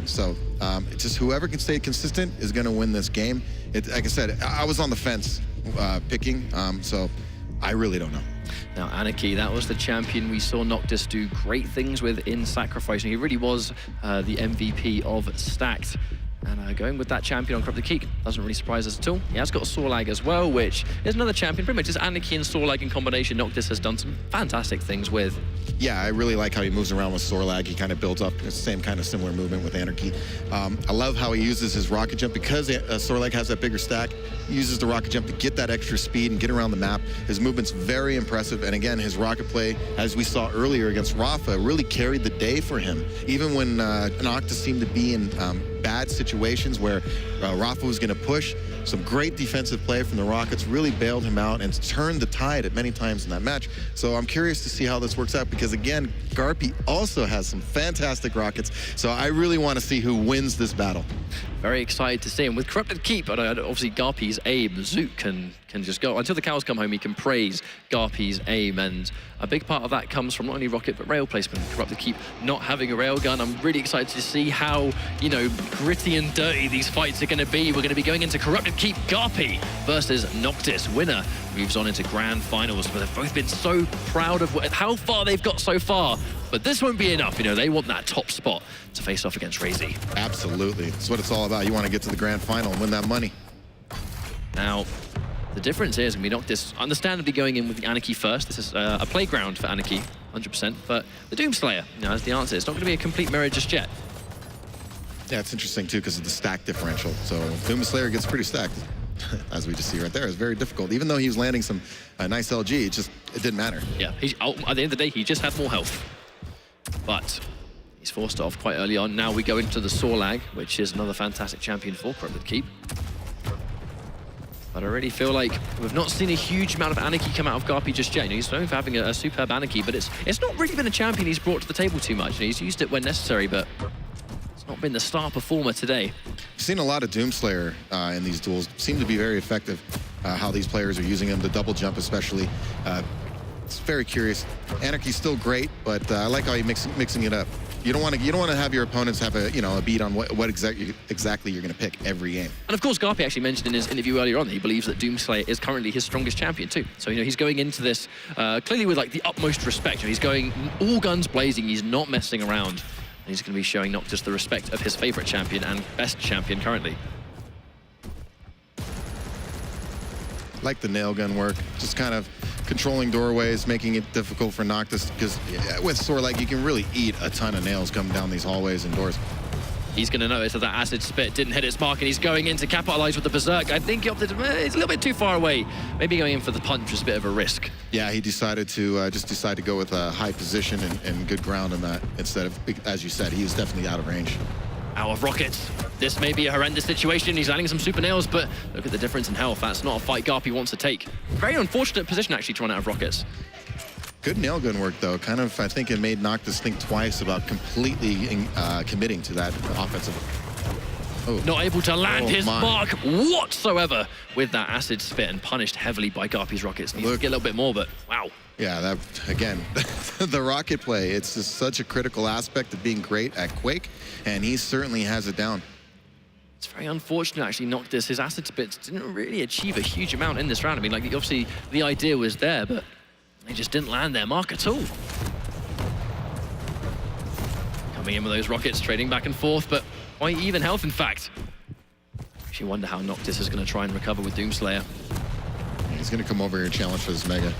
So it's just whoever can stay consistent is going to win this game. Like I said, I was on the fence picking, so I really don't know. Now, Anarchy, that was the champion we saw Noctis do great things with in Sacrifice. And he really was the MVP of Stacked. And going with that champion on Corrupted Keek doesn't really surprise us at all. He has got Sorlag as well, which is another champion. Pretty much just Anarchy and Sorlag in combination. Noctis has done some fantastic things with. Yeah, I really like how he moves around with Sorlag. He kind of builds up the same kind of similar movement with Anarchy. I love how he uses his rocket jump because Sorlag has that bigger stack. He uses the rocket jump to get that extra speed and get around the map. His movement's very impressive. And again, his rocket play, as we saw earlier against Rafa, really carried the day for him. Even when Noctis seemed to be in bad situations where Rafa was going to push, some great defensive play from the Rockets really bailed him out and turned the tide at many times in that match. So I'm curious to see how this works out because, again, GaRpY also has some fantastic rockets. So I really want to see who wins this battle. Very excited to see him. With Corrupted Keep, obviously GaRpY's aim, Zook can just go. Until the cows come home, he can praise GaRpY's aim. And a big part of that comes from not only rocket, but rail placement. Corrupted Keep not having a rail gun. I'm really excited to see how, you know, gritty and dirty these fights are going to be. We're going to be going into Corrupted Keep GaRpY versus Noctis. Winner moves on into grand finals, but they've both been so proud of how far they've got so far. But this won't be enough. You know, they want that top spot to face off against Razy. Absolutely. That's what it's all about. You want to get to the grand final and win that money. Now, the difference is going to be Noctis understandably going in with the Anarchy first. This is a playground for Anarchy, 100%. But the Doomslayer, you know, is the answer. It's not going to be a complete mirror just yet. Yeah, it's interesting, too, because of the stack differential. So Doomslayer gets pretty stacked, as we just see right there. It's very difficult. Even though he was landing some nice LG, it didn't matter. Yeah, at the end of the day, he just had more health. But he's forced it off quite early on. Now we go into the Sorlag, which is another fantastic champion for Corrupted Keep. But I really feel like we've not seen a huge amount of Anarchy come out of GaRpY just yet. You know, he's known for having a superb Anarchy, but it's not really been a champion he's brought to the table too much. You know, he's used it when necessary, but it's not been the star performer today. I've seen a lot of Doomslayer in these duels. Seem to be very effective, how these players are using him, the double jump especially. It's very curious. Anarchy's still great, but I like how he mixing it up. You don't want to have your opponents have a beat on what exactly you're going to pick every game. And of course, GaRpY actually mentioned in his interview earlier on that he believes that Doomslayer is currently his strongest champion too. So you know he's going into this clearly with like the utmost respect. You know, he's going all guns blazing. He's not messing around. And he's going to be showing Noctis the respect of his favorite champion and best champion currently. Like the nail gun work, just kind of controlling doorways, making it difficult for Noctis, because with Sorlag, you can really eat a ton of nails coming down these hallways and doors. He's going to notice that acid spit didn't hit its mark, and he's going in to capitalize with the Berserk. I think he opted, it's a little bit too far away. Maybe going in for the punch was a bit of a risk. Yeah, he decided to decide to go with a high position and good ground on that instead of, as you said, he was definitely out of range. Out of rockets. This may be a horrendous situation. He's landing some super nails, but look at the difference in health. That's not a fight GaRpY wants to take. Very unfortunate position, actually, to run out of rockets. Good nail gun work, though. Kind of, I think it made Noctis think twice about completely committing to that offensive. Oh. Not able to land his mark whatsoever with that acid spit and punished heavily by GaRpY's rockets. Needs to get a little bit more, but wow. Yeah, that, again, the rocket play, it's just such a critical aspect of being great at Quake, and he certainly has it down. It's very unfortunate, actually, Noctis. His acid spits didn't really achieve a huge amount in this round. I mean, like, obviously, the idea was there, but they just didn't land their mark at all. Coming in with those rockets, trading back and forth, but quite even health, in fact. Actually wonder how Noctis is going to try and recover with Doomslayer. He's going to come over here and challenge for this Mega.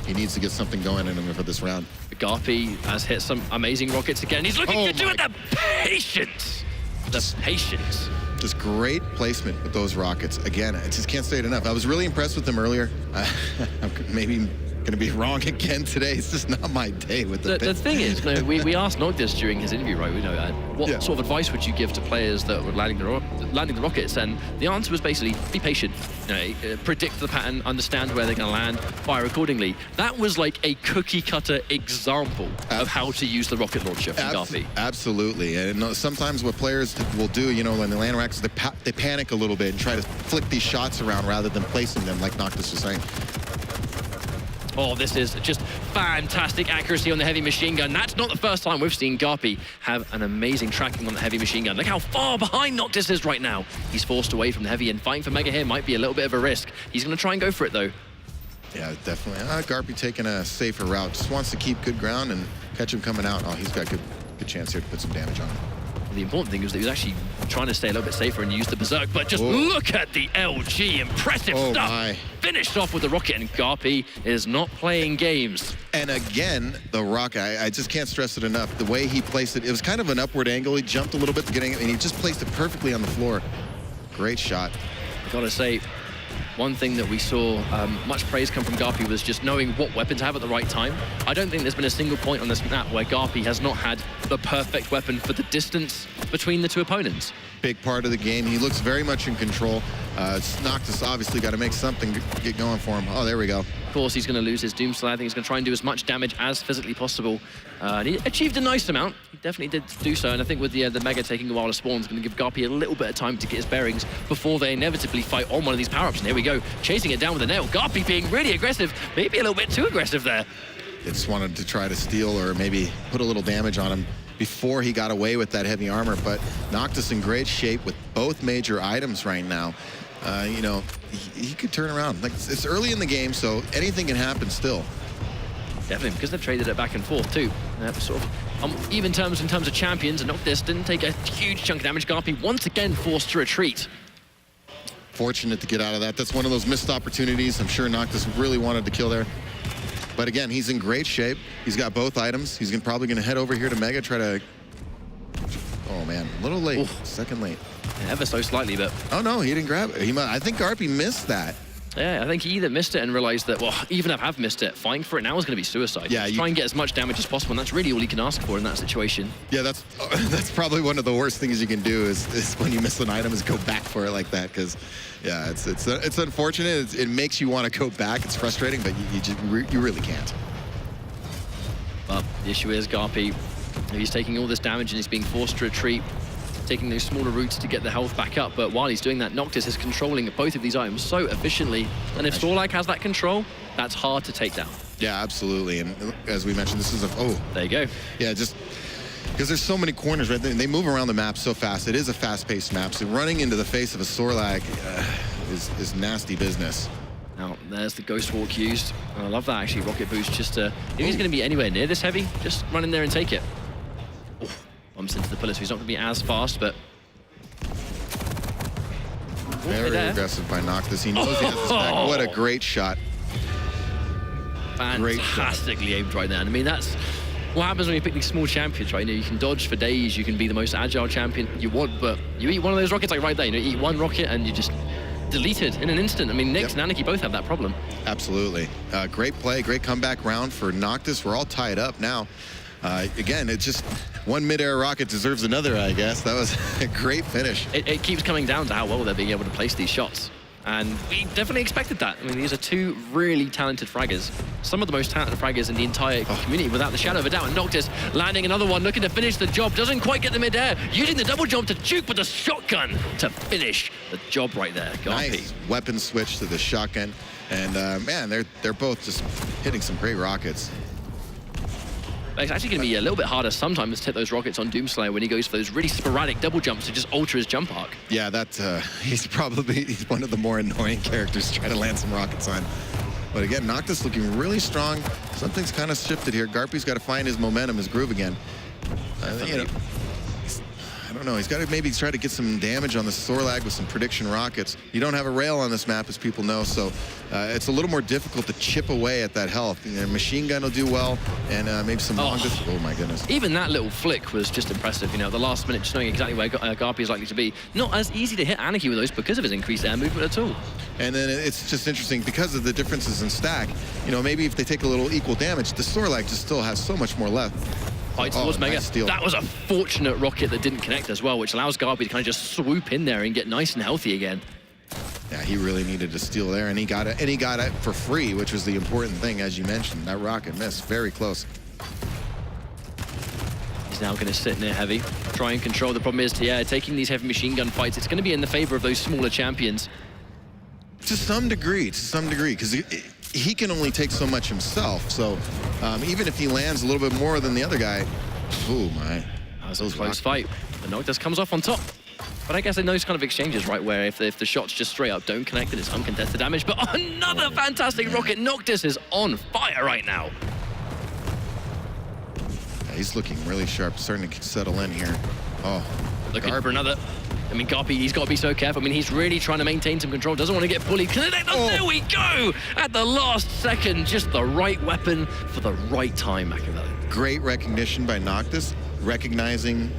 He needs to get something going in him for this round. GaRpY has hit some amazing rockets again. He's looking to do it. The patience. The patience. Just great placement with those rockets. Again, I just can't say it enough. I was really impressed with him earlier. I'm maybe going to be wrong again today. It's just not my day with the thing is, no, we asked Noctis during his interview, right? We know what sort of advice would you give to players that were landing the rockets? And the answer was basically be patient, you know, predict the pattern, understand where they're going to land, fire accordingly. That was like a cookie cutter example of how to use the rocket launcher from GaRpY. Absolutely, and sometimes what players will do, you know, when they land racks, they panic a little bit and try to flick these shots around rather than placing them, like Noctis was saying. Oh, this is just fantastic accuracy on the heavy machine gun. That's not the first time we've seen GaRpY have an amazing tracking on the heavy machine gun. Look how far behind Noctis is right now. He's forced away from the heavy, and fighting for Mega here might be a little bit of a risk. He's going to try and go for it, though. Yeah, definitely. GaRpY taking a safer route. Just wants to keep good ground and catch him coming out. Oh, he's got good chance here to put some damage on him. The important thing was that he was actually trying to stay a little bit safer and use the Berserk, but just look at the LG. Impressive stuff. My. Finished off with the rocket, and GaRpY is not playing games. And again, the rocket, I just can't stress it enough. The way he placed it, it was kind of an upward angle. He jumped a little bit getting it, and he just placed it perfectly on the floor. Great shot. I gotta say, one thing that we saw much praise come from GaRpY was just knowing what weapon to have at the right time. I don't think there's been a single point on this map where GaRpY has not had the perfect weapon for the distance between the two opponents. Big part of the game. He looks very much in control. Noctis obviously got to make something get going for him. Oh, there we go. Of course, he's going to lose his Doomslayer. I think he's going to try and do as much damage as physically possible. And he achieved a nice amount. He definitely did do so. And I think with the Mega taking a while to spawn, it's going to give GaRpY a little bit of time to get his bearings before they inevitably fight on one of these power-ups. And there we go, chasing it down with a nail. GaRpY being really aggressive, maybe a little bit too aggressive there. They just wanted to try to steal or maybe put a little damage on him before he got away with that heavy armor. But Noctis in great shape with both major items right now. You know, he could turn around. Like, it's early in the game, so anything can happen still. Definitely, because they've traded it back and forth too. Sort of even terms in terms of champions, and Noctis didn't take a huge chunk of damage. GaRpY once again forced to retreat. Fortunate to get out of that. That's one of those missed opportunities. I'm sure Noctis really wanted to kill there. But again, he's in great shape. He's got both items. He's probably going to head over here to Mega, try to... Oh, man, a little late. Ooh. Second late. Ever so slightly, but... Oh, no, he didn't grab it. I think GaRpY missed that. Yeah, I think he either missed it and realized that, well, even if I have missed it, fighting for it now is going to be suicide. Yeah, try and get as much damage as possible, and that's really all he can ask for in that situation. Yeah, that's probably one of the worst things you can do is when you miss an item is go back for it like that, because, yeah, it's unfortunate. It makes you want to go back. It's frustrating, but you really can't. Well, the issue is GaRpY, he's taking all this damage and he's being forced to retreat, taking those smaller routes to get the health back up, but while he's doing that, Noctis is controlling both of these items so efficiently, and if Sorlag has that control, that's hard to take down. Yeah, absolutely, and as we mentioned, this is there you go. Yeah, just because there's so many corners, right? They move around the map so fast. It is a fast-paced map, so running into the face of a Sorlag is nasty business. Now, there's the Ghost Walk used. I love that, actually, Rocket Boost. Just, if he's going to be anywhere near this heavy, just run in there and take it. Bumps into the pillar, so he's not going to be as fast, but... Very aggressive by Noctis. He knows he has this back. What a great shot. Fantastically aimed right there. And I mean, that's what happens when you pick these small champions, right? You know, you can dodge for days, you can be the most agile champion you want, but you eat one of those rockets like right there, you know, eat one rocket and you just deleted in an instant. I mean, Nyx and Anarchy both have that problem. Absolutely. Great play, great comeback round for Noctis. We're all tied up now. Again, it's just one mid-air rocket deserves another, I guess. That was a great finish. It keeps coming down to how well they're being able to place these shots. And we definitely expected that. I mean, these are two really talented fraggers. Some of the most talented fraggers in the entire community, without the shadow of a doubt. And Noctis landing another one, looking to finish the job. Doesn't quite get the mid-air. Using the double jump to juke with the shotgun to finish the job right there. GaRpY. Nice weapon switch to the shotgun. And, man, they're both just hitting some great rockets. It's actually going to be a little bit harder sometimes to hit those rockets on Doomslayer when he goes for those really sporadic double jumps to just alter his jump arc. Yeah, he's one of the more annoying characters to try to land some rockets on. But again, Noctis looking really strong. Something's kind of shifted here. GaRpY's got to find his momentum, his groove again. You know, I don't know. He's got to maybe try to get some damage on the Sorlag with some prediction rockets. You don't have a rail on this map, as people know, so it's a little more difficult to chip away at that health. You know, machine gun will do well, and maybe some long distance. Oh my goodness! Even that little flick was just impressive. You know, the last minute, just knowing exactly where GaRpY is likely to be. Not as easy to hit Anarchy with those because of his increased air movement at all. And then it's just interesting because of the differences in stack. You know, maybe if they take a little equal damage, the Sorlag just still has so much more left. Fight towards Mega. Nice, that was a fortunate rocket that didn't connect as well, which allows GaRpY to kind of just swoop in there and get nice and healthy again. Yeah, he really needed to steal there, and he got it for free, which was the important thing, as you mentioned. That rocket missed very close. He's now going to sit near heavy, try and control. The problem is, taking these heavy machine gun fights, it's going to be in the favor of those smaller champions. To some degree, because he can only take so much himself. So even if he lands a little bit more than the other guy, oh my. That was a close fight. The Noctis comes off on top. But I guess in those kind of exchanges, right, where if the shots just straight up don't connect, then it's uncontested damage. But another fantastic rocket. Noctis is on fire right now. Yeah, he's looking really sharp, starting to settle in here. Oh, looking for another. I mean, GaRpY, he's got to be so careful. I mean, he's really trying to maintain some control. Doesn't want to get bullied. There we go! At the last second, just the right weapon for the right time, Machiavelli. Great recognition by Noctis, recognizing,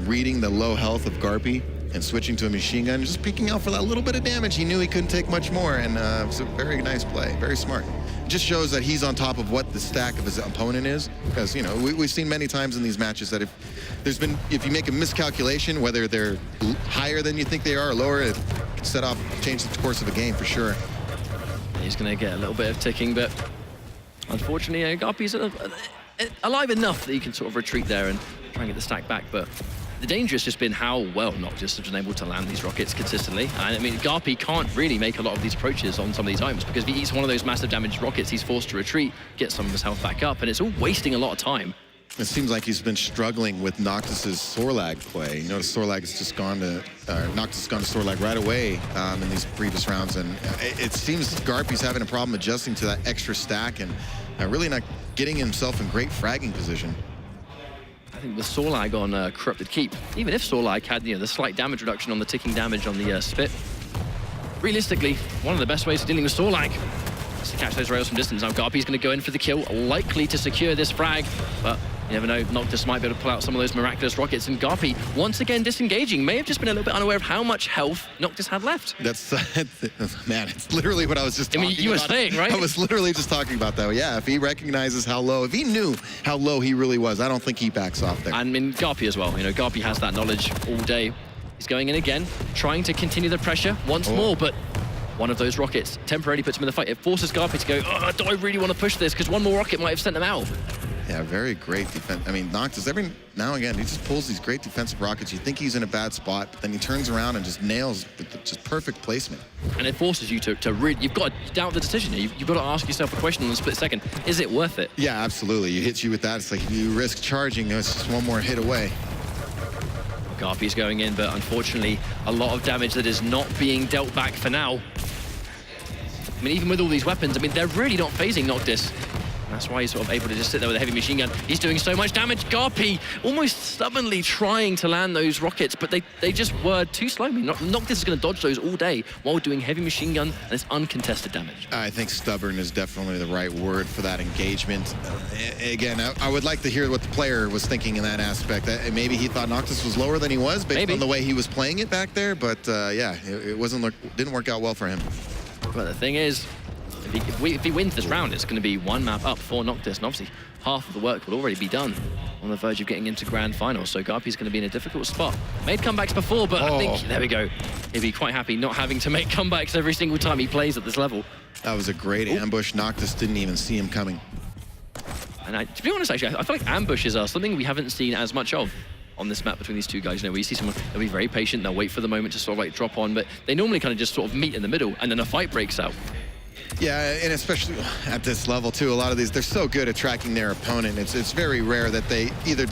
reading the low health of GaRpY and switching to a machine gun, just peeking out for that little bit of damage. He knew he couldn't take much more, and it's a very nice play, very smart. It just shows that he's on top of what the stack of his opponent is, because, you know, we've seen many times in these matches that if you make a miscalculation, whether they're higher than you think they are or lower, it can set off, change the course of the game for sure. He's going to get a little bit of ticking, but unfortunately, GaRpY's alive enough that he can sort of retreat there and try and get the stack back, but the danger has just been how well Noctis has been able to land these rockets consistently. And I mean, GaRpY can't really make a lot of these approaches on some of these items, because if he eats one of those massive damaged rockets, he's forced to retreat, get some of his health back up, and it's all wasting a lot of time. It seems like he's been struggling with Noctis's Sorlag play. You notice Sorlag has just gone to, Noctis has gone to Sorlag right away in these previous rounds, and it seems GaRpY's having a problem adjusting to that extra stack and really not getting himself in great fragging position. I think with Sorlag on Corrupted Keep, even if Sorlag had the slight damage reduction on the ticking damage on the Spit, realistically, one of the best ways of dealing with Sorlag is to catch those rails from distance. Now GaRpY's going to go in for the kill, likely to secure this frag, but you never know, Noctis might be able to pull out some of those miraculous rockets, and GaRpY, once again disengaging, may have just been a little bit unaware of how much health Noctis had left. That's, man, it's literally what I was just talking about. I mean, you were saying, right? I was literally just talking about that. Yeah, if he recognizes how low, if he knew how low he really was, I don't think he backs off there. And I mean, GaRpY as well. You know, GaRpY has that knowledge all day. He's going in again, trying to continue the pressure once more, but one of those rockets temporarily puts him in the fight. It forces GaRpY to go, do I really want to push this? Because one more rocket might have sent him out. Yeah, very great defense. I mean, Noctis, every now and again, he just pulls these great defensive rockets. You think he's in a bad spot, but then he turns around and just nails just perfect placement. And it forces you to really, you've got to doubt the decision. You've got to ask yourself a question in a split second. Is it worth it? Yeah, absolutely. It hits you with that. It's like you risk charging. It's just one more hit away. GaRpY's going in, but unfortunately, a lot of damage that is not being dealt back for now. I mean, even with all these weapons, I mean, they're really not phasing Noctis. That's why he's sort of able to just sit there with a heavy machine gun. He's doing so much damage. GaRpY almost stubbornly trying to land those rockets, but they just were too slow. I mean, Noctis is going to dodge those all day while doing heavy machine gun, and it's uncontested damage. I think stubborn is definitely the right word for that engagement. Again, I would like to hear what the player was thinking in that aspect. Maybe he thought Noctis was lower than he was based on the way he was playing it back there, but yeah, it didn't work out well for him. But the thing is, if he wins this round, it's going to be one map up for Noctis, and obviously half of the work will already be done on the verge of getting into grand finals. So GaRpY's going to be in a difficult spot. Made comebacks before, but I think, there we go. He'd be quite happy not having to make comebacks every single time he plays at this level. That was a great ambush. Noctis didn't even see him coming. And to be honest, actually, I feel like ambushes are something we haven't seen as much of on this map between these two guys. You know, where you see someone, they'll be very patient, they'll wait for the moment to sort of like drop on, but they normally kind of just sort of meet in the middle, and then a fight breaks out. Yeah, and especially at this level too, a lot of these, they're so good at tracking their opponent. It's very rare that they either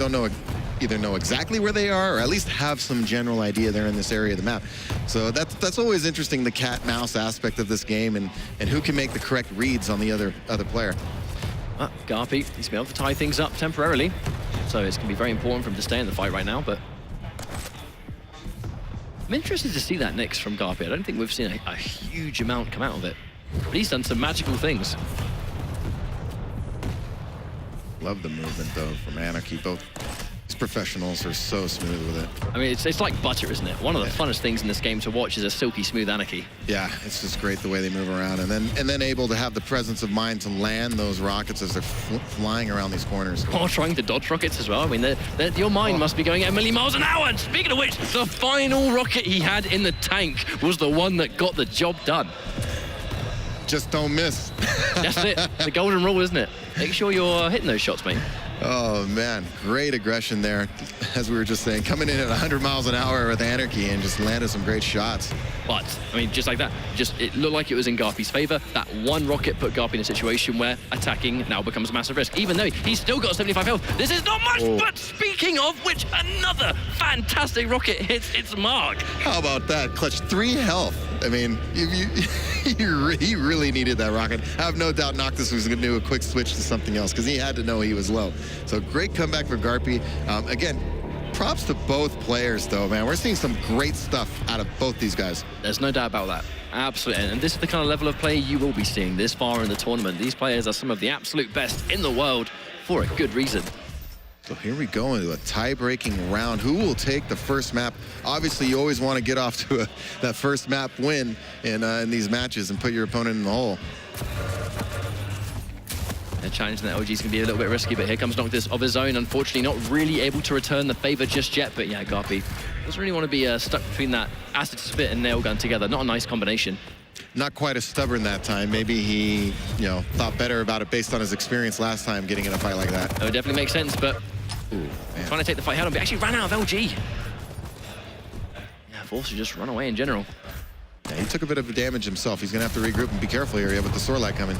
know exactly where they are, or at least have some general idea they're in this area of the map. So that's always interesting, the cat-mouse aspect of this game, and who can make the correct reads on the other player. GaRpY, he's been able to tie things up temporarily, so it's going to be very important for him to stay in the fight right now, but I'm interested to see that next from GaRpY. I don't think we've seen a huge amount come out of it, but he's done some magical things. Love the movement, though, from Anarchy. Both these professionals are so smooth with it. I mean, it's like butter, isn't it? One of the funnest things in this game to watch is a silky smooth Anarchy. Yeah, it's just great the way they move around, and then able to have the presence of mind to land those rockets as they're flying around these corners. Or trying to dodge rockets as well. I mean, your mind must be going at a million miles an hour. And speaking of which, the final rocket he had in the tank was the one that got the job done. Just don't miss. That's it. The golden rule, isn't it? Make sure you're hitting those shots, mate. Oh, man, great aggression there. As we were just saying, coming in at 100 miles an hour with Anarchy and just landed some great shots. But, I mean, just like that, it looked like it was in GaRpY's favor. That one rocket put GaRpY in a situation where attacking now becomes a massive risk, even though he's still got 75 health. This is not much, but speaking of which, another fantastic rocket hits its mark. How about that? Clutch 3 health. I mean, he really needed that rocket. I have no doubt Noctis was going to do a quick switch to something else because he had to know he was low. So great comeback for GaRpY. Again, props to both players, though, man. We're seeing some great stuff out of both these guys. There's no doubt about that. Absolutely. And this is the kind of level of play you will be seeing this far in the tournament. These players are some of the absolute best in the world for a good reason. So here we go into a tie-breaking round. Who will take the first map? Obviously, you always want to get off to that first map win in these matches and put your opponent in the hole. A challenge in the LG is going to be a little bit risky, but here comes Noctis of his own. Unfortunately, not really able to return the favor just yet. But yeah, GaRpY doesn't really want to be stuck between that acid spit and nail gun together. Not a nice combination. Not quite as stubborn that time. Maybe he, thought better about it based on his experience last time getting in a fight like that. That would definitely make sense, but trying to take the fight head on, but actually ran out of LG. Yeah, forced to just run away in general. Yeah, he took a bit of damage himself. He's going to have to regroup and be careful here with the Sorlag coming.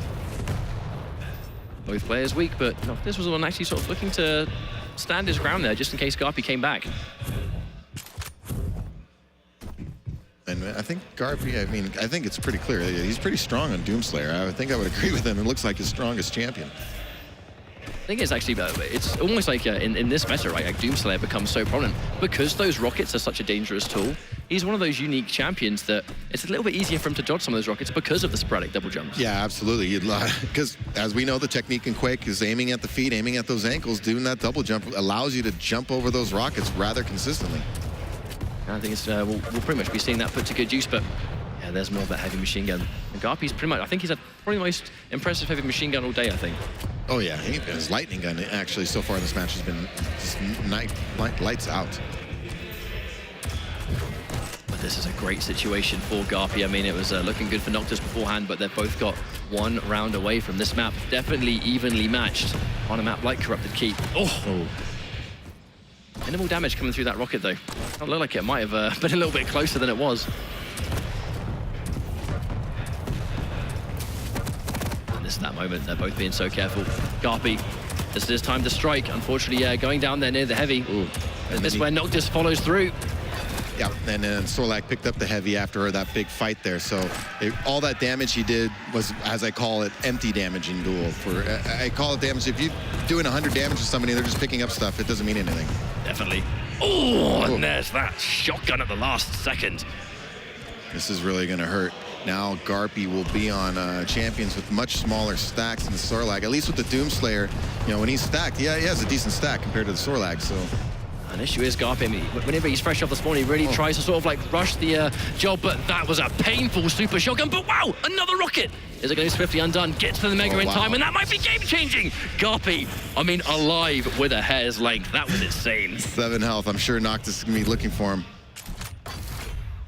Both players weak, but this was the one actually sort of looking to stand his ground there just in case GaRpY came back. And I think GaRpY, I think it's pretty clear. He's pretty strong on Doomslayer. I think I would agree with him. It looks like his strongest champion. I think it's actually, it's almost like in this meta, right, like Doomslayer becomes so prominent because those rockets are such a dangerous tool. He's one of those unique champions that it's a little bit easier for him to dodge some of those rockets because of the sporadic double jumps. Yeah, absolutely. Because as we know, the technique in Quake is aiming at the feet, aiming at those ankles. Doing that double jump allows you to jump over those rockets rather consistently. I think it's we'll pretty much be seeing that put to good use, but yeah, there's more of that heavy machine gun. And GaRpY's pretty much, I think he's had probably the most impressive heavy machine gun all day, I think. Oh yeah, his lightning gun actually so far in this match has been just lights out. But this is a great situation for GaRpY. I mean, it was looking good for Noctis beforehand, but they've both got one round away from this map. Definitely evenly matched on a map like Corrupted Keep. Oh. Minimal damage coming through that rocket, though. It looked like it might have been a little bit closer than it was. And this is that moment. They're both being so careful. GaRpY, this is his time to strike. Unfortunately, going down there near the heavy. And this is where Noctis follows through. Yeah, and then Sorlag picked up the heavy after that big fight there. So all that damage he did was, as I call it, empty damage in duel. I call it damage. If you're doing 100 damage to somebody, they're just picking up stuff. It doesn't mean anything. Definitely. Oh, and there's that shotgun at the last second. This is really going to hurt. Now GaRpY will be on champions with much smaller stacks than the Sorlag. At least with the Doomslayer, when he's stacked, he has a decent stack compared to the Sorlag. So. An issue is GaRpY. I mean, whenever he's fresh off the spawn, he really tries to sort of like rush the job, but that was a painful super shotgun. But wow, another rocket! Is it going to be swiftly undone? Gets to the Mega in time, and that might be game-changing! GaRpY, I mean, alive with a hair's length. That was insane. 7 health. I'm sure Noctis is going to be looking for him.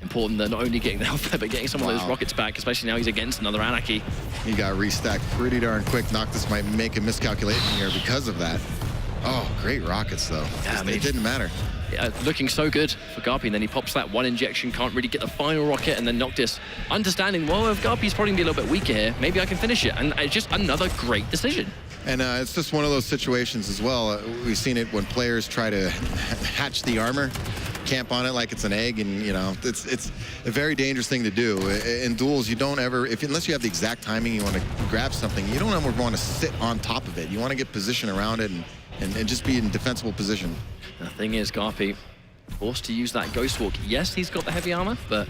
Important that not only getting the health there, but getting some of those rockets back, especially now he's against another Anarchy. He got restacked pretty darn quick. Noctis might make a miscalculation here because of that. Oh, great rockets, though. Yeah, I mean, it didn't matter. Yeah, looking so good for GaRpY, and then he pops that one injection, can't really get the final rocket, and then Noctis understanding, well, if GaRpY's probably going to be a little bit weaker here, maybe I can finish it. And it's just another great decision. And it's just one of those situations as well. We've seen it when players try to hatch the armor, camp on it like it's an egg, and it's a very dangerous thing to do. In duels, you don't ever, unless you have the exact timing, you want to grab something, you don't ever want to sit on top of it. You want to get position around it and just be in defensible position. The thing is, GaRpY forced to use that Ghost Walk. Yes, he's got the heavy armor, but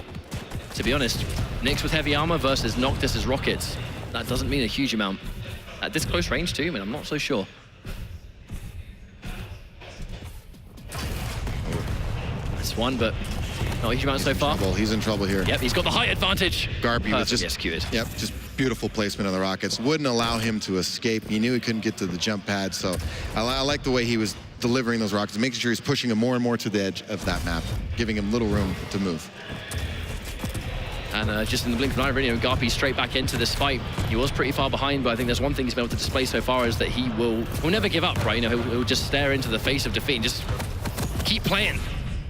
to be honest, Nyx with heavy armor versus Noctis' rockets, that doesn't mean a huge amount. At this close range too, I mean, I'm not so sure. That's one, but not a huge amount so far. He's in trouble here. Yep, he's got the height advantage. GaRpY was just executed. Yep, just beautiful placement of the rockets. Wouldn't allow him to escape. He knew he couldn't get to the jump pad, so I like the way he was delivering those rockets, making sure he's pushing him more and more to the edge of that map, giving him little room to move. And just in the blink of an eye, really, GaRpY straight back into this fight. He was pretty far behind, but I think there's one thing he's been able to display so far is that he will never give up, right? He'll just stare into the face of defeat and just keep playing.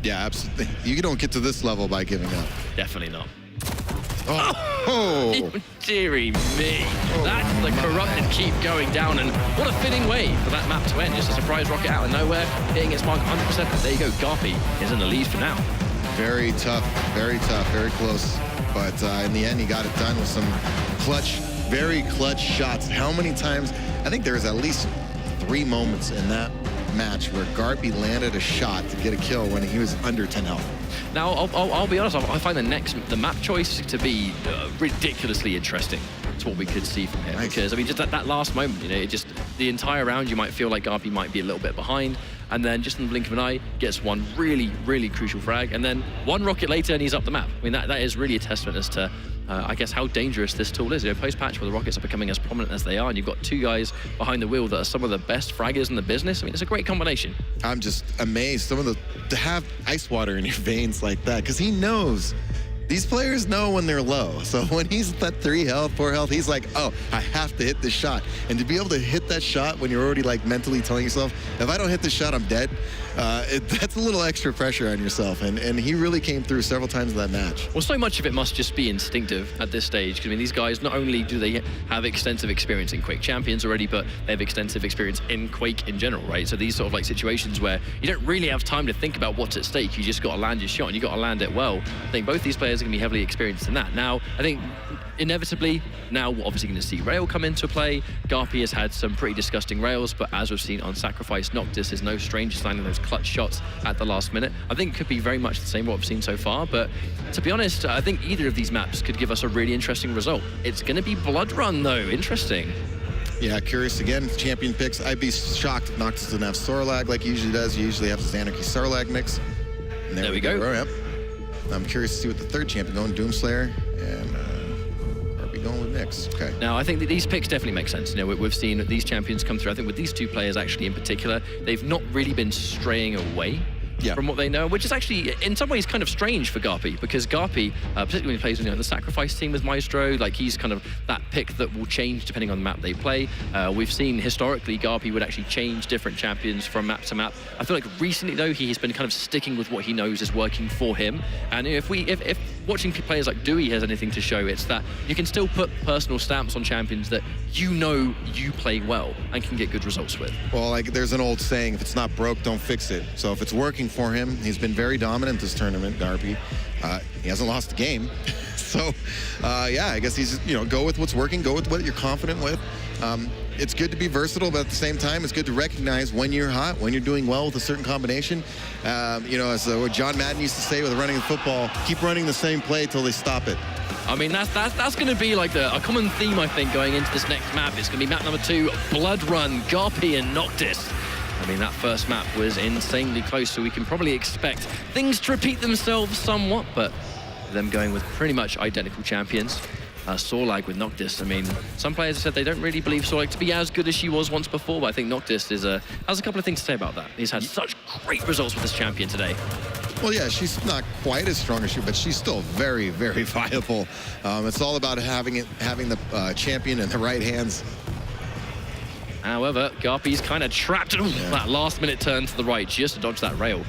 Yeah, absolutely. You don't get to this level by giving up. Definitely not. Oh. Deary me. That's the corrupted keep going down, and what a fitting way for that map to end. Just a surprise rocket out of nowhere, hitting its mark 100%. There you go, GaRpY is in the lead for now. Very tough, very close. But in the end, he got it done with some clutch, very clutch shots. How many times? I think there's at least 3 moments in that match where GaRpY landed a shot to get a kill when he was under 10 health. Now, I'll be honest, I find the map choice to be ridiculously interesting. That's what we could see from him. Nice. Because, I mean, just that last moment, the entire round, you might feel like GaRpY might be a little bit behind, and then just in the blink of an eye, gets one really, really crucial frag, and then one rocket later, and he's up the map. I mean, that is really a testament as to, I guess, how dangerous this tool is. Post-patch, where the rockets are becoming as prominent as they are, and you've got 2 guys behind the wheel that are some of the best fraggers in the business. I mean, it's a great combination. I'm just amazed to have ice water in your veins like that, because he knows. These players know when they're low. So when he's at 3 health, 4 health, he's like, oh, I have to hit this shot. And to be able to hit that shot when you're already like mentally telling yourself, if I don't hit this shot, I'm dead. That's a little extra pressure on yourself. And he really came through several times in that match. Well, so much of it must just be instinctive at this stage. Because I mean, these guys, not only do they have extensive experience in Quake Champions already, but they have extensive experience in Quake in general, right? So these sort of like situations where you don't really have time to think about what's at stake. You just got to land your shot, and you got to land it well. I think both these players are going to be heavily experienced in that. Now, I think inevitably, now we're obviously going to see Rail come into play. GaRpY has had some pretty disgusting rails, but as we've seen on Sacrifice, Noctis is no stranger to landing those clutch shots at the last minute. I think it could be very much the same what we've seen so far, but to be honest, I think either of these maps could give us a really interesting result. It's going to be Blood Run, though. Interesting. Yeah, curious again, champion picks. I'd be shocked if Noctis doesn't have Sorlag like he usually does. He usually has his Anarchy Sorlag mix. And there we go. Yep. I'm curious to see what the 3rd champion going, Doomslayer, and GaRpY going with Nyx. Okay. Now, I think that these picks definitely make sense. We've seen these champions come through. I think with these 2 players actually in particular, they've not really been straying away from what they know, which is actually in some ways kind of strange for GaRpY, because GaRpY, particularly when he plays with the Sacrifice team with Maestro, like he's kind of that pick that will change depending on the map they play. We've seen historically GaRpY would actually change different champions from map to map. I feel like recently though he has been kind of sticking with what he knows is working for him. And if watching players like Dewey has anything to show, it's that you can still put personal stamps on champions that you play well and can get good results with. Well, like there's an old saying, if it's not broke, don't fix it. So if it's working for him, he's been very dominant this tournament, GaRpY. He hasn't lost a game. So, yeah, I guess he's, go with what's working, go with what you're confident with. It's good to be versatile, but at the same time, it's good to recognize when you're hot, when you're doing well with a certain combination. As what John Madden used to say with running the football, keep running the same play till they stop it. I mean, that's going to be like a common theme, I think, going into this next map. It's going to be map number 2, Blood Run, GaRpY and Noctis. I mean, that first map was insanely close, so we can probably expect things to repeat themselves somewhat, but them going with pretty much identical champions. Sorlag with Noctis. I mean, some players have said they don't really believe Sorlag to be as good as she was once before, but I think Noctis has a couple of things to say about that. He's had such great results with this champion today. Well, yeah, she's not quite as strong as she, but she's still very, very viable. It's all about having the champion in the right hands. However, GaRpY's kind of trapped. That last-minute turn to the right just to dodge that rail.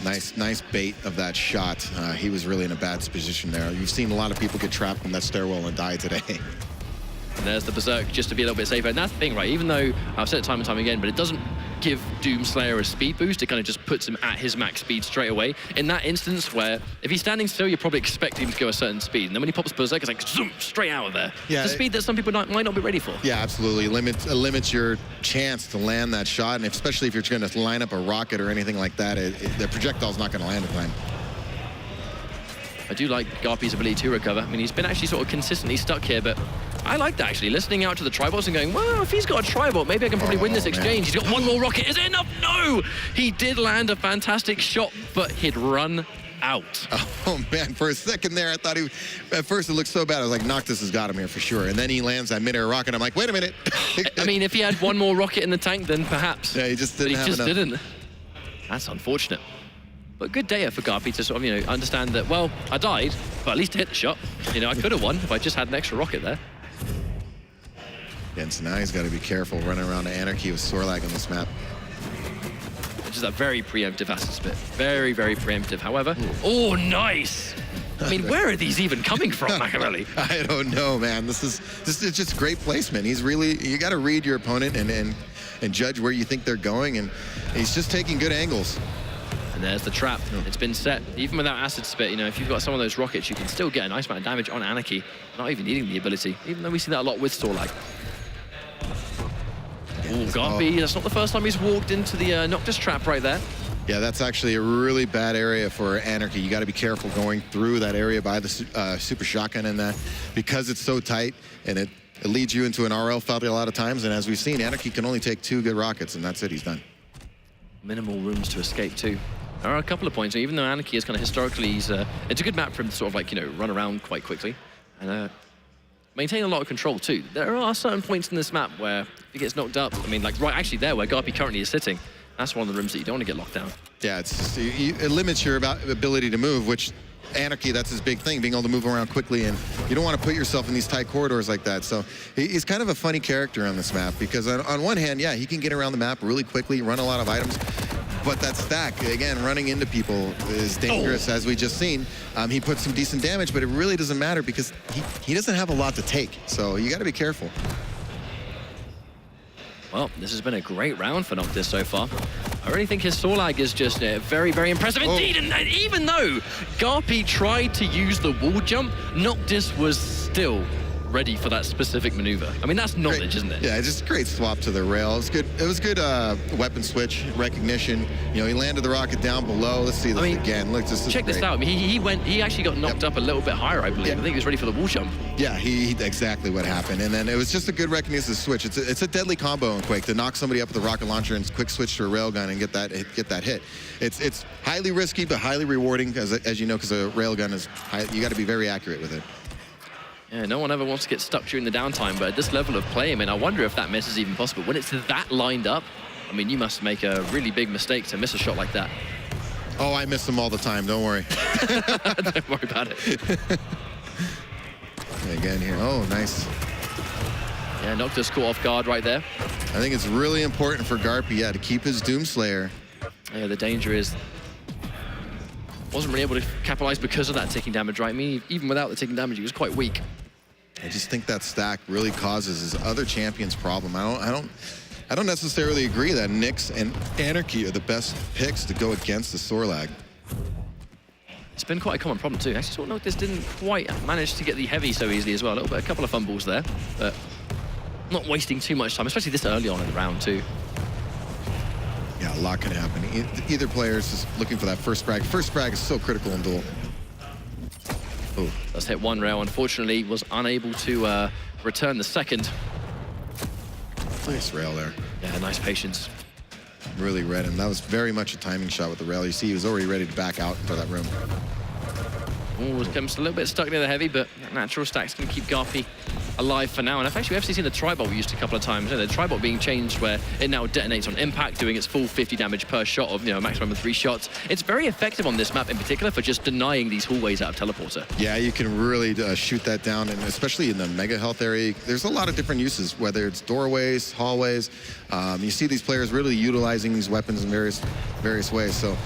Nice bait of that shot. He was really in a bad position there. You've seen a lot of people get trapped in that stairwell and die today. And there's the Berserk just to be a little bit safer. And that's the thing, right? Even though I've said it time and time again, but it doesn't give Doomslayer a speed boost. It kind of just puts him at his max speed straight away. In that instance where if he's standing still, you're probably expecting him to go a certain speed. And then when he pops Berserk, it's like zoom, straight out of there. Yeah, it's a speed that some people might not be ready for. Yeah, absolutely. Limits your chance to land that shot. And especially if you're going to line up a rocket or anything like that, the projectile's not going to land in time. I do like GaRpY's ability to recover. I mean, he's been actually sort of consistently stuck here, but I like that actually. Listening out to the tribots and going, well, if he's got a tribot, maybe I can probably win this exchange. He's got one more rocket. Is it enough? No! He did land a fantastic shot, but he'd run out. Oh, man. For a second there, I thought at first it looked so bad. I was like, Noctis has got him here for sure. And then he lands that mid-air rocket. I'm like, wait a minute. I mean, if he had one more rocket in the tank, then perhaps. Yeah, he just didn't have enough. Didn't. That's unfortunate. But good data for GaRpY to sort of, understand that, well, I died, but at least I hit the shot. I could have won if I just had an extra rocket there. And so now he's got to be careful running around to Anarchy with Sorlag on this map. Which is a very preemptive acid spit. Very, very preemptive. However, oh, nice. I mean, where are these even coming from, Machiavelli? I don't know, man. It's just great placement. He's really, you got to read your opponent and judge where you think they're going, and he's just taking good angles. And there's the trap. It's been set. Even without acid spit, if you've got some of those rockets, you can still get a nice amount of damage on Anarchy, not even needing the ability, even though we see that a lot with Sorlag. Oh, GaRpY, that's not the first time he's walked into the Noctis trap right there. Yeah, that's actually a really bad area for Anarchy. You got to be careful going through that area by the super shotgun and that, because it's so tight and it leads you into an RL fight a lot of times. And as we've seen, Anarchy can only take 2 good rockets, and that's it. He's done. Minimal rooms to escape too. There are a couple of points, even though Anarchy is kind of historically, it's a good map for him to sort of run around quite quickly and maintain a lot of control too. There are certain points in this map where if he gets knocked up, right actually there where GaRpY currently is sitting, that's one of the rooms that you don't want to get locked down. Yeah, it limits your ability to move, which Anarchy, that's his big thing, being able to move around quickly, and you don't want to put yourself in these tight corridors like that. So he's kind of a funny character on this map, because on one hand, yeah, he can get around the map really quickly, run a lot of items, but that stack, again, running into people is dangerous, as we just seen. He puts some decent damage, but it really doesn't matter because he doesn't have a lot to take, so you got to be careful. Well, this has been a great round for Noctis so far. I really think his Sorlag is just very, very impressive indeed. And even though GaRpY tried to use the wall jump, Noctis was still ready for that specific maneuver. I mean, that's knowledge, isn't it? Yeah, just a great swap to the rail. It was good weapon switch, recognition. He landed the rocket down below. Let's see this again. Look, check this out. I mean, he actually got knocked up a little bit higher, I believe. I think he was ready for the wall jump. Yeah, exactly what happened. And then it was just a good recognition of the switch. It's a deadly combo in Quake to knock somebody up with a rocket launcher and quick switch to a railgun and get that hit. It's highly risky but highly rewarding, as you know, because a railgun is you got to be very accurate with it. Yeah, no one ever wants to get stuck during the downtime, but at this level of play, I mean, I wonder if that miss is even possible. When it's that lined up, I mean, you must make a really big mistake to miss a shot like that. Oh, I miss them all the time, don't worry. Don't worry about it. Again here, oh, nice. Yeah, Noctis caught off guard right there. I think it's really important for GaRpY, to keep his Doomslayer. Yeah, the danger is wasn't really able to capitalize because of that ticking damage, right? I mean, even without the ticking damage, he was quite weak. I just think that stack really causes his other champions problem. I don't necessarily agree that Nyx and Anarchy are the best picks to go against the Sorlag. It's been quite a common problem too. Actually, Noctis didn't quite manage to get the heavy so easily as well. A couple of fumbles there, but not wasting too much time, especially this early on in the round too. Yeah, a lot can happen. Either player is just looking for that first frag. First frag is so critical in duel. Oh, that's hit one rail. Unfortunately, was unable to return the second. Nice rail there. Yeah, nice patience. Really read him. That was very much a timing shot with the rail. You see, he was already ready to back out for that room. Oh, was a little bit stuck near the heavy, but natural stacks can keep GaRpY alive for now. And I've actually seen the Tribot used a couple of times. The Tribot being changed where it now detonates on impact, doing its full 50 damage per shot of a maximum of 3 shots. It's very effective on this map in particular for just denying these hallways out of teleporter. Yeah, you can really shoot that down, and especially in the mega health area, there's a lot of different uses, whether it's doorways, hallways. You see these players really utilizing these weapons in various ways. So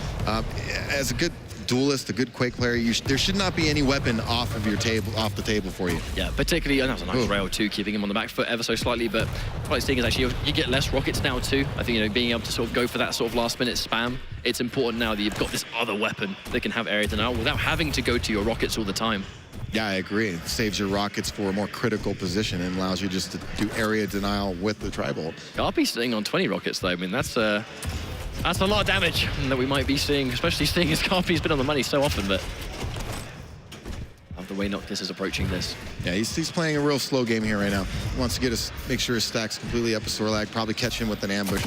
as a good duelist, a good Quake player, there should not be any weapon off the table for you. Yeah, particularly, and that was a nice rail too, keeping him on the back foot ever so slightly, but what I'm seeing is actually you get less rockets now too. I think, being able to sort of go for that sort of last minute spam, it's important now that you've got this other weapon that can have area denial without having to go to your rockets all the time. Yeah, I agree. It saves your rockets for a more critical position and allows you just to do area denial with the Tribolt. GaRpY sitting on 20 rockets though, I mean, that's a lot of damage that we might be seeing, especially seeing as GaRpY's been on the money so often, but the way Noctis is approaching this. Yeah, he's playing a real slow game here right now. He wants to make sure his stack's completely up with Sorlag, probably catch him with an ambush.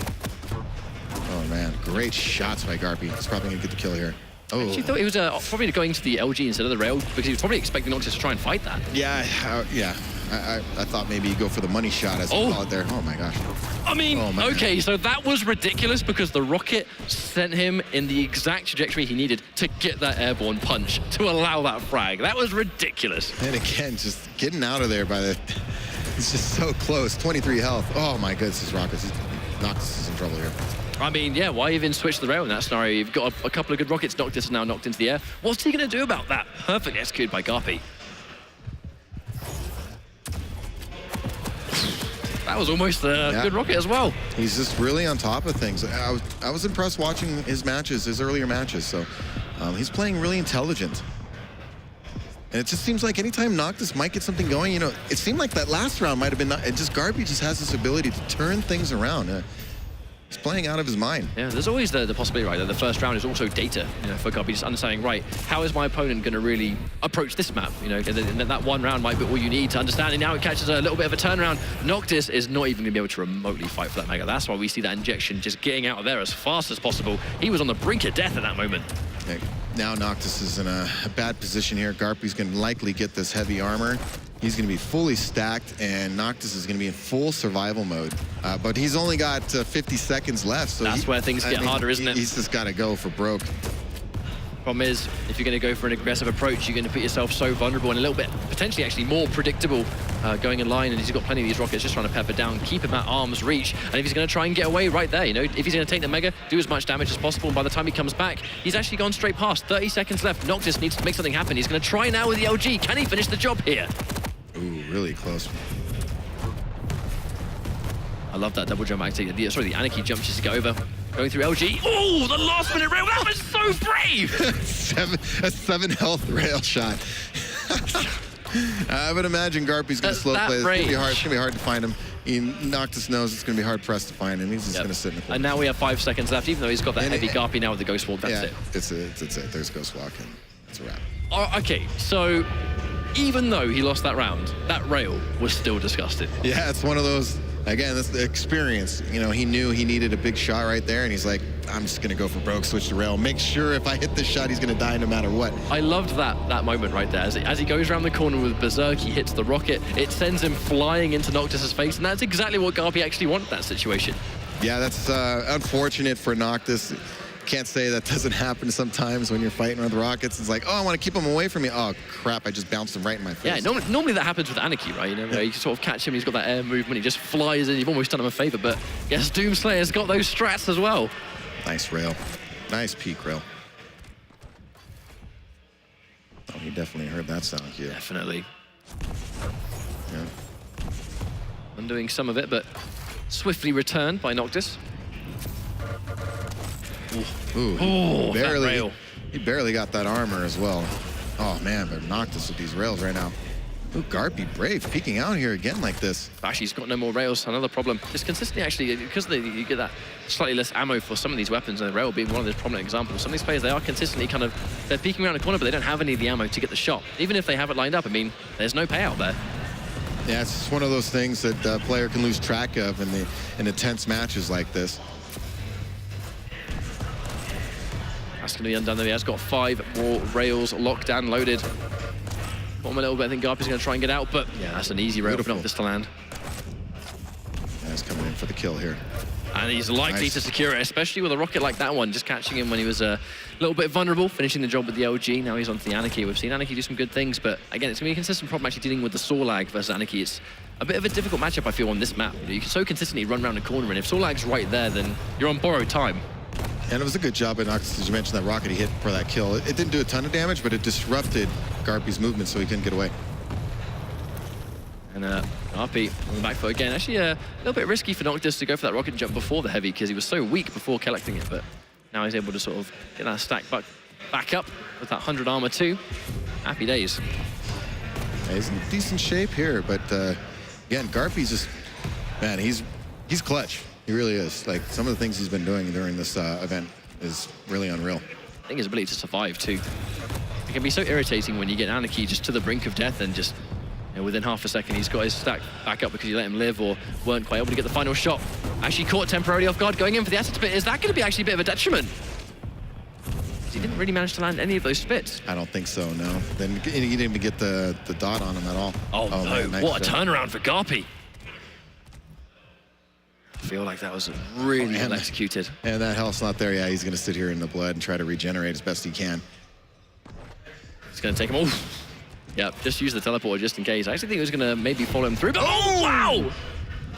Oh man, great shots by GaRpY. He's probably gonna get the kill here. Oh. Actually thought he was probably going to the LG instead of the rail because he was probably expecting Noctis to try and fight that. Yeah, yeah. I thought maybe you go for the money shot as you call it there. Oh my gosh. I mean, oh, okay, so that was ridiculous because the rocket sent him in the exact trajectory he needed to get that airborne punch to allow that frag. That was ridiculous. And again, just getting out of there by the... It's just so close. 23 health. Oh my goodness, this Rockets. Noctis is in trouble here. I mean, yeah, why even switch the rail in that scenario? You've got a couple of good rockets. Noctis is now knocked into the air. What's he going to do about that? Perfectly executed by GaRpY. That was almost a good rocket as well. He's just really on top of things. I was impressed watching his matches, his earlier matches. So he's playing really intelligent. And it just seems like anytime Noctis might get something going, you know, it seemed like that last round might have been, GaRpY just has this ability to turn things around. He's playing out of his mind. Yeah, there's always the possibility, right, that the first round is also data, you know, for GaRpY, just understanding, right, how is my opponent going to really approach this map? You know, and then that one round might be all you need to understand, and now it catches a little bit of a turnaround. Noctis is not even going to be able to remotely fight for that Mega. That's why we see that injection just getting out of there as fast as possible. He was on the brink of death at that moment. Okay. Now Noctis is in a bad position here. GaRpY's going to likely get this heavy armor. He's going to be fully stacked, and Noctis is going to be in full survival mode. But he's only got 50 seconds left. So that's where things get harder, isn't it? He's just got to go for broke. Problem is, if you're going to go for an aggressive approach, you're going to put yourself so vulnerable and a little bit, potentially actually more predictable going in line, and he's got plenty of these rockets just trying to pepper down, keep him at arm's reach, and if he's going to try and get away right there, you know, if he's going to take the Mega, do as much damage as possible, and by the time he comes back, he's actually gone straight past. 30 seconds left. Noctis needs to make something happen. He's going to try now with the LG. Can he finish the job here? Ooh, really close. I love that double jump acting. Sorry, the Anarchy jump just to get over. Going through LG. Oh, the last minute rail. That was so brave. a 7 health rail shot. I would imagine GaRpY's going to slow play. It's going to be hard to find him. Noctis knows it's going to be hard pressed to find him. He's just going to sit in the corner. And now we have 5 seconds left, even though he's got that heavy GaRpY now with the Ghost Walk. That's it. It's it. There's Ghost Walk, and it's a wrap. Okay, so even though he lost that round, that rail was still disgusting. Yeah, it's one of those. Again, that's the experience. You know, he knew he needed a big shot right there, and he's like, I'm just going to go for broke, switch to rail. Make sure if I hit this shot, he's going to die no matter what. I loved that moment right there. As he goes around the corner with Berserk, he hits the rocket. It sends him flying into Noctis' face, and that's exactly what GaRpY actually wanted that situation. Yeah, that's unfortunate for Noctis. Can't say that doesn't happen sometimes when you're fighting with rockets. It's like, oh, I want to keep him away from me. Oh, crap, I just bounced him right in my face. Yeah, normally that happens with Anarchy, right? You know, you sort of catch him, he's got that air movement, he just flies in, you've almost done him a favor, but yes, Doomslayer's got those strats as well. Nice rail. Nice peak rail. Oh, he definitely heard that sound cue. Definitely. Yeah. Undoing some of it, but swiftly returned by Noctis. Ooh, he barely got that armor as well. Oh man, but Noctis with these rails right now. Ooh, GaRpY brave, peeking out here again like this. Actually, he's got no more rails. Another problem. Just consistently, actually, because you get that slightly less ammo for some of these weapons, and the rail being one of those prominent examples. Some of these players, they are consistently they're peeking around the corner, but they don't have any of the ammo to get the shot. Even if they have it lined up, I mean, there's no payout there. Yeah, it's just one of those things that a player can lose track of in intense matches like this. That's going to be undone though. He has got 5 more rails locked and loaded. Got him a little bit. I think GaRpY's going to try and get out, but yeah, that's an easy rail for Noctis to land. Yeah, he's coming in for the kill here. And he's likely to secure it, especially with a rocket like that one, just catching him when he was a little bit vulnerable, finishing the job with the LG. Now he's onto the Anarchy. We've seen Anarchy do some good things, but again, it's going to be a consistent problem actually dealing with the Sorlag versus Anarchy. It's a bit of a difficult matchup, I feel, on this map. You can so consistently run around the corner, and if Sorlag's right there, then you're on borrowed time. And it was a good job by Noctis, as you mentioned, that rocket he hit for that kill. It didn't do a ton of damage, but it disrupted GaRpY's movement, so he couldn't get away. And GaRpY on the back foot again. Actually, a little bit risky for Noctis to go for that rocket jump before the heavy, because he was so weak before collecting it, but now he's able to sort of get that stack back up with that 100 armor too. Happy days. Yeah, he's in decent shape here, but again, GaRpY's just, man, he's clutch. He really is. Like, some of the things he's been doing during this event is really unreal. I think his ability to survive too. It can be so irritating when you get Anarchy just to the brink of death and just, you know, within half a second he's got his stack back up because you let him live or weren't quite able to get the final shot. Actually caught temporarily off guard, going in for the asset bit. Is that going to be actually a bit of a detriment? He didn't really manage to land any of those spits. I don't think so, no. Then he didn't even get the dot on him at all. Oh no, man, nice what a shot. turnaround for GaRpY. I feel like that was really well executed. And that health's not there. Yeah, he's going to sit here in the blood and try to regenerate as best he can. It's going to take him all. Yeah, just use the teleporter just in case. I actually think he was going to maybe follow him through, but oh, wow!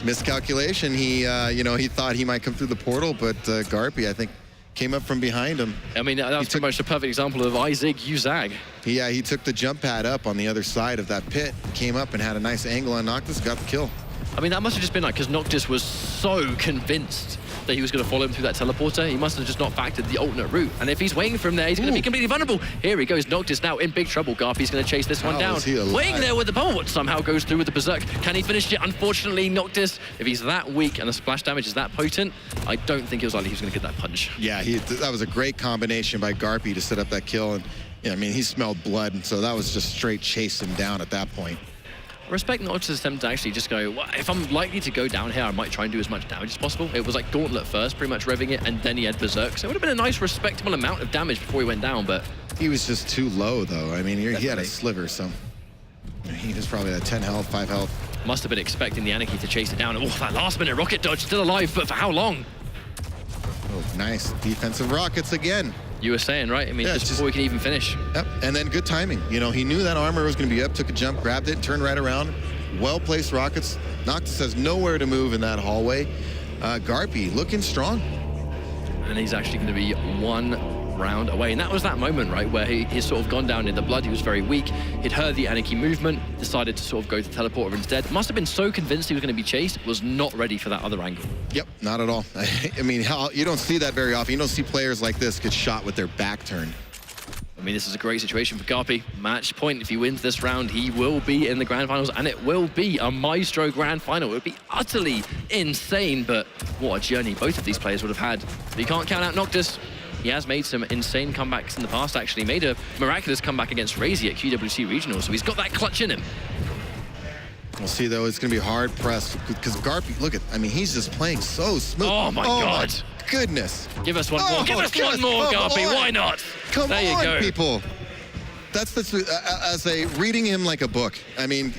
Miscalculation. He, you know, he thought he might come through the portal, but GaRpY, I think, came up from behind him. I mean, that was pretty much a perfect example of I zig, you zag. Yeah, he took the jump pad up on the other side of that pit, came up and had a nice angle on Noctis, got the kill. I mean, that must have just been like, because Noctis was so convinced that he was going to follow him through that teleporter, he must have just not factored the alternate route. And if he's waiting for him there, he's going to be completely vulnerable. Here he goes, Noctis now in big trouble. GaRpY's going to chase this one down. Waiting there with the bubble, but somehow goes through with the Berserk. Can he finish it? Unfortunately, Noctis, if he's that weak and the splash damage is that potent, I don't think it was likely he was going to get that punch. Yeah, that was a great combination by GaRpY to set up that kill. And yeah, I mean, he smelled blood, so that was just straight chase him down at that point. Respect Noctis' attempt to actually just go, well, if I'm likely to go down here, I might try and do as much damage as possible. It was like Gauntlet first, pretty much revving it, and then he had Berserk. So it would have been a nice, respectable amount of damage before he went down, but... He was just too low, though. I mean, he had a sliver, so... He was probably at 10 health, 5 health. Must have been expecting the Anarchy to chase it down. Oh, that last-minute rocket dodge, still alive, but for how long? Oh, nice. Defensive rockets again. You were saying, right? I mean, yeah, just before we can even finish. Yep, and then good timing. You know, he knew that armor was going to be up, took a jump, grabbed it, turned right around. Well-placed rockets. Noctis has nowhere to move in that hallway. GaRpY looking strong. And he's actually going to be one round away. And that was that moment, right, where he's sort of gone down in the blood. He was very weak. He'd heard the Anarchy movement, decided to sort of go to teleporter instead. Must have been so convinced he was going to be chased, was not ready for that other angle. Yep, not at all. I mean, you don't see that very often. You don't see players like this get shot with their back turned. I mean, this is a great situation for GaRpY. Match point. If he wins this round, he will be in the Grand Finals, and it will be a Maestro Grand Final. It would be utterly insane, but what a journey both of these players would have had. But you can't count out Noctis. He has made some insane comebacks in the past, actually. Made a miraculous comeback against Razy at QWC Regional, so he's got that clutch in him. We'll see, though. It's going to be hard pressed because GaRpY, look at, I mean, he's just playing so smooth. Oh, my God. My goodness. Give us one more. Give us one more, GaRpY. Why not? Come there you on, go. People. That's as a reading him like a book. I mean,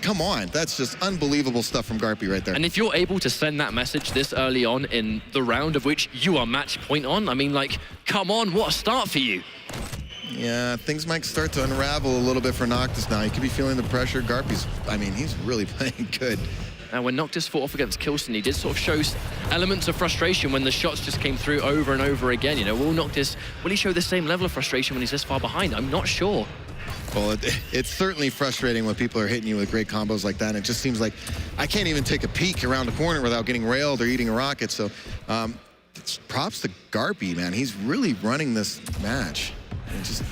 come on. That's just unbelievable stuff from GaRpY right there. And if you're able to send that message this early on in the round of which you are match point on, I mean, like, come on, what a start for you. Yeah, things might start to unravel a little bit for Noctis now. You could be feeling the pressure. GaRpY's, I mean, he's really playing good. Now, when Noctis fought off against Kilson, he did sort of show elements of frustration when the shots just came through over and over again. You know, will he show the same level of frustration when he's this far behind? I'm not sure. Well, it's certainly frustrating when people are hitting you with great combos like that. And it just seems like I can't even take a peek around the corner without getting railed or eating a rocket. So props to GaRpY, man. He's really running this match. And just...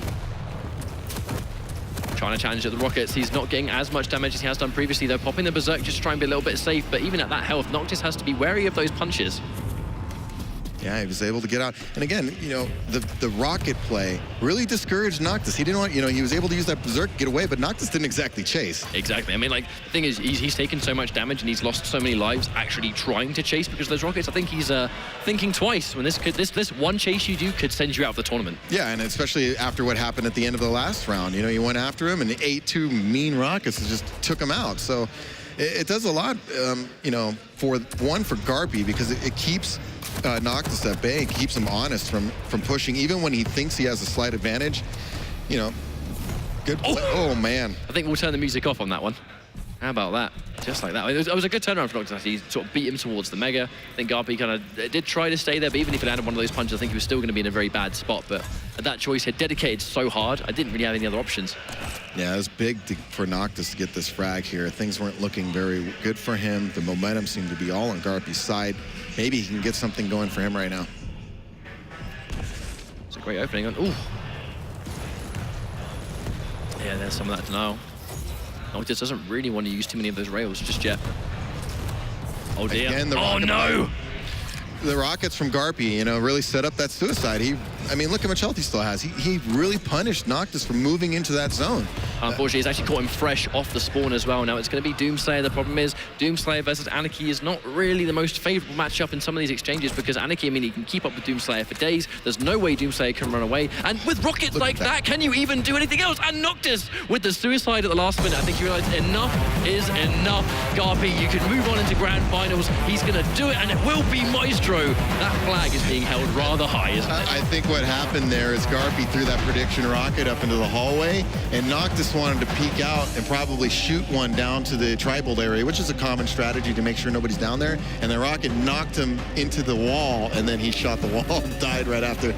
Trying to challenge at the rockets. He's not getting as much damage as he has done previously, though. Popping the Berserk just to try and be a little bit safe, but even at that health, Noctis has to be wary of those punches. Yeah, he was able to get out. And again, you know, the rocket play really discouraged Noctis. He didn't want, you know, he was able to use that Berserk to get away, but Noctis didn't exactly chase. Exactly. I mean, like, the thing is, he's taken so much damage and he's lost so many lives actually trying to chase because of those rockets. I think he's thinking twice when this one chase you do could send you out of the tournament. Yeah, and especially after what happened at the end of the last round. You know, you went after him and 8-2 mean rockets and just took him out. So it does a lot, you know, for GaRpY because it keeps Noctis at bay, it keeps him honest from pushing, even when he thinks he has a slight advantage. You know, good play. Oh, man. I think we'll turn the music off on that one. How about that? Just like that. It was a good turnaround for Noctis. He sort of beat him towards the Mega. I think GaRpY kind of did try to stay there, but even if he landed one of those punches, I think he was still going to be in a very bad spot. But at that choice, he had dedicated so hard, I didn't really have any other options. Yeah, it was big for Noctis to get this frag here. Things weren't looking very good for him. The momentum seemed to be all on GaRpY's side. Maybe he can get something going for him right now. It's a great opening. Ooh. Yeah, there's some of that denial. Noctis doesn't really want to use too many of those rails just yet. Oh dear. Again, oh no! The rockets from GaRpY, you know, really set up that suicide. I mean, look how much health he still has. He really punished Noctis for moving into that zone. Unfortunately, it's actually caught him fresh off the spawn as well. Now it's going to be Doomslayer. The problem is Doomslayer versus Anarchy is not really the most favorable matchup in some of these exchanges because Anarchy, I mean, he can keep up with Doomslayer for days. There's no way Doomslayer can run away. And with rockets like that, can you even do anything else? And Noctis with the suicide at the last minute. I think you realize enough is enough. GaRpY, you can move on into grand finals. He's going to do it, and it will be Maestro. That flag is being held rather high, isn't it? I think what happened there is GaRpY threw that prediction rocket up into the hallway, and Noctis wanted to peek out and probably shoot one down to the tribal area, which is a common strategy to make sure nobody's down there. And the rocket knocked him into the wall, and then he shot the wall and died right after.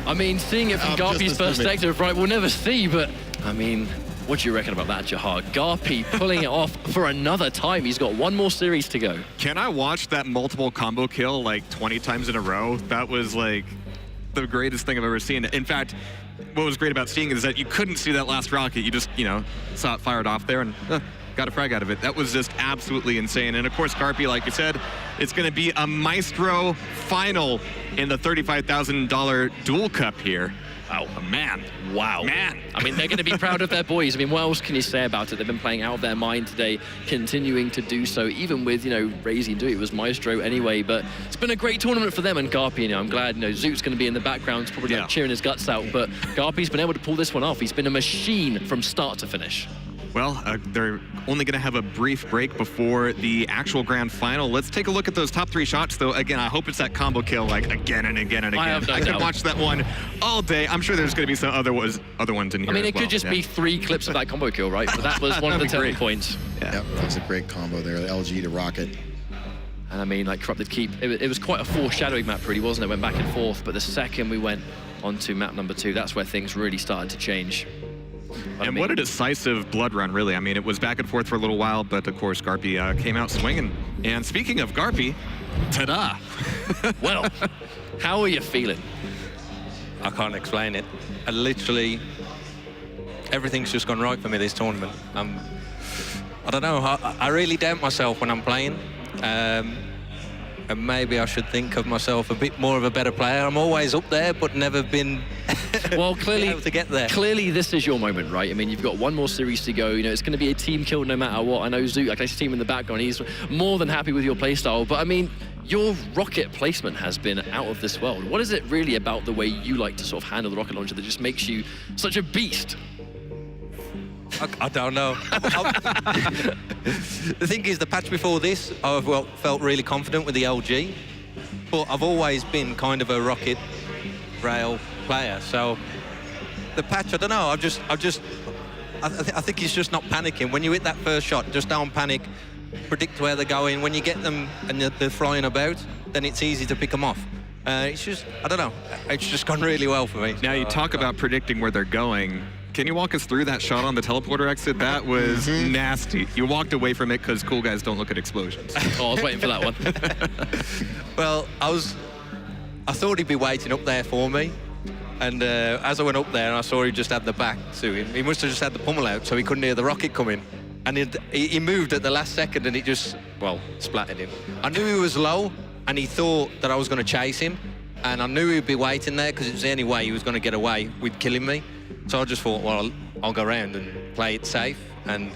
I mean, seeing it from GaRpY's perspective, right, we'll never see, but I mean, what do you reckon about that, Jahar? GaRpY pulling it off for another time. He's got one more series to go. Can I watch that multiple combo kill like 20 times in a row? That was like the greatest thing I've ever seen. In fact, what was great about seeing it is that you couldn't see that last rocket. You just, you know, saw it fired off there and got a frag out of it. That was just absolutely insane. And of course, GaRpY, like you said, it's going to be a Maestro final in the $35,000 Duel Cup here. Oh, man. Wow. Man. I mean, they're going to be proud of their boys. I mean, what else can you say about it? They've been playing out of their mind today, continuing to do so, even with, you know, Razy do it. It was Maestro anyway, but it's been a great tournament for them and GaRpY. You know, I'm glad, you know, Zoot's going to be in the background, probably like cheering his guts out, but GaRpY's been able to pull this one off. He's been a machine from start to finish. Well, they're only going to have a brief break before the actual grand final. Let's take a look at those top 3 shots, though. Again, I hope it's that combo kill, like, again and again and again. I could watch that one all day. I'm sure there's going to be some other ones in here. I mean, it could just be 3 clips of that combo kill, right? But that was one of the telling points. Yeah, that was a great combo there, the LG to Rocket. And I mean, like, Corrupted Keep, it was quite a foreshadowing map, really, wasn't it? Went back and forth, but the second we went onto map number 2, that's where things really started to change. And what a decisive blood run, really. I mean, it was back and forth for a little while, but of course, GaRpY came out swinging. And speaking of GaRpY, ta-da! Well, how are you feeling? I can't explain it. Literally, everything's just gone right for me this tournament. I don't know, I really doubt myself when I'm playing. And maybe I should think of myself a bit more of a better player. I'm always up there, but never been well, clearly, able to get there. Clearly, this is your moment, right? I mean, you've got one more series to go. You know, it's going to be a team kill no matter what. I know Zoot, like I see him in the background, he's more than happy with your playstyle. But I mean, your rocket placement has been out of this world. What is it really about the way you like to sort of handle the rocket launcher that just makes you such a beast? I don't know. The thing is, the patch before this, I've felt really confident with the LG, but I've always been kind of a rocket rail player. So the patch, I don't know. I think it's just not panicking. When you hit that first shot, just don't panic. Predict where they're going. When you get them and they're flying about, then it's easy to pick them off. It's just, I don't know. It's just gone really well for me. Now, you talk about predicting where they're going. Can you walk us through that shot on the teleporter exit? That was nasty. You walked away from it because cool guys don't look at explosions. Oh, I was waiting for that one. Well, I thought he'd be waiting up there for me. And as I went up there, I saw he just had the back to him. He must have just had the pummel out, so he couldn't hear the rocket coming. And he moved at the last second, and it just, well, splattered him. I knew he was low, and he thought that I was going to chase him. And I knew he'd be waiting there because it was the only way he was going to get away with killing me. So I just thought, well, I'll go around and play it safe. And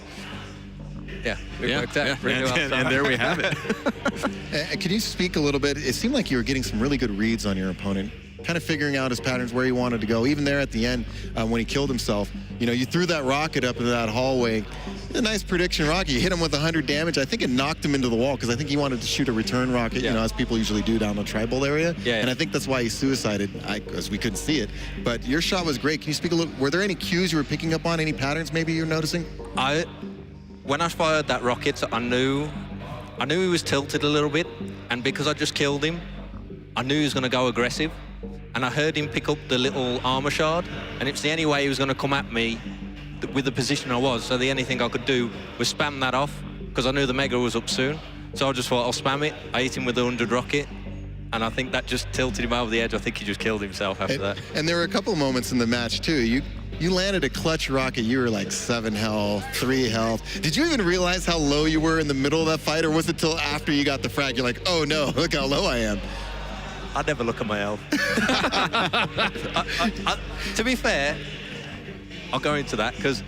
yeah, it worked out really well. And there we have it. Can you speak a little bit? It seemed like you were getting some really good reads on your opponent, kind of figuring out his patterns, where he wanted to go. Even there at the end, when he killed himself, you know, you threw that rocket up into that hallway. A nice prediction rocket. You hit him with 100 damage. I think it knocked him into the wall because I think he wanted to shoot a return rocket, you know, as people usually do down the tribal area. And I think that's why he suicided, because we couldn't see it. But your shot was great. Can you speak a little? Were there any cues you were picking up on? Any patterns maybe you're noticing? When I fired that rocket, I knew he was tilted a little bit, and because I just killed him, I knew he was going to go aggressive. And I heard him pick up the little armor shard, and it's the only way he was going to come at me with the position I was. So the only thing I could do was spam that off, because I knew the Mega was up soon. So I just thought, I'll spam it. I hit him with the 100 rocket, and I think that just tilted him over the edge. I think he just killed himself after that. And there were a couple of moments in the match, too. You landed a clutch rocket. You were like 7 health, 3 health. Did you even realize how low you were in the middle of that fight, or was it till after you got the frag, you're like, oh no, look how low I am? I never look at my health. To be fair, I'll go into that because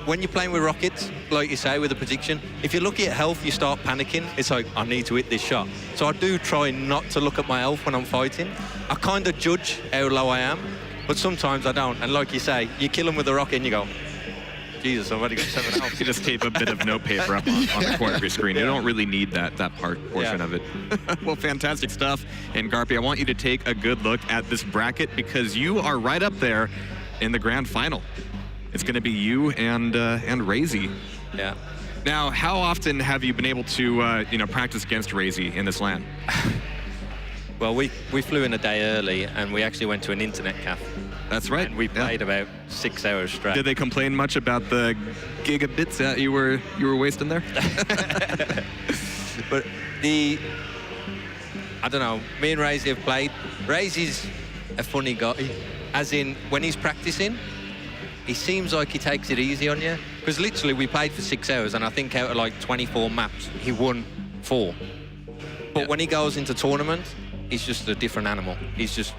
when you're playing with rockets, like you say, with the prediction, if you're looking at health, you start panicking. It's like, I need to hit this shot. So I do try not to look at my health when I'm fighting. I kind of judge how low I am, but sometimes I don't. And like you say, you kill them with a rocket and you go, Jesus, I've already got 7 health. You just tape a bit of notepaper up on the corner of your screen. You don't really need that portion of it. Well, fantastic stuff. And GaRpY, I want you to take a good look at this bracket because you are right up there in the grand final. It's going to be you and Razy. Yeah. Now, how often have you been able to practice against Razy in this LAN? Well, we flew in a day early and we actually went to an internet cafe. That's right. And we played about 6 hours straight. Did they complain much about the gigabits that you were wasting there? But I don't know, me and Razy have played. Razy's a funny guy, as in when he's practicing, he seems like he takes it easy on you. Because literally we played for 6 hours and I think out of like 24 maps, he won 4. But when he goes into tournaments, he's just a different animal. He's just,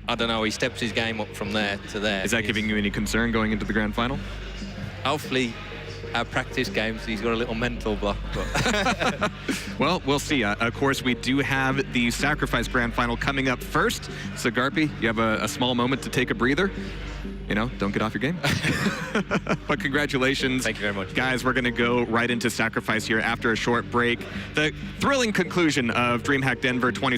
I don't know, he steps his game up from there to there. Is that giving you any concern going into the grand final? Hopefully, our practice games, he's got a little mental block. But Well, we'll see. Of course, we do have the Sacrifice Grand Final coming up first. So, GaRpY, you have a small moment to take a breather. Don't get off your game. But congratulations. Thank you very much. Guys, we're going to go right into Sacrifice here after a short break. The thrilling conclusion of DreamHack Denver 2017.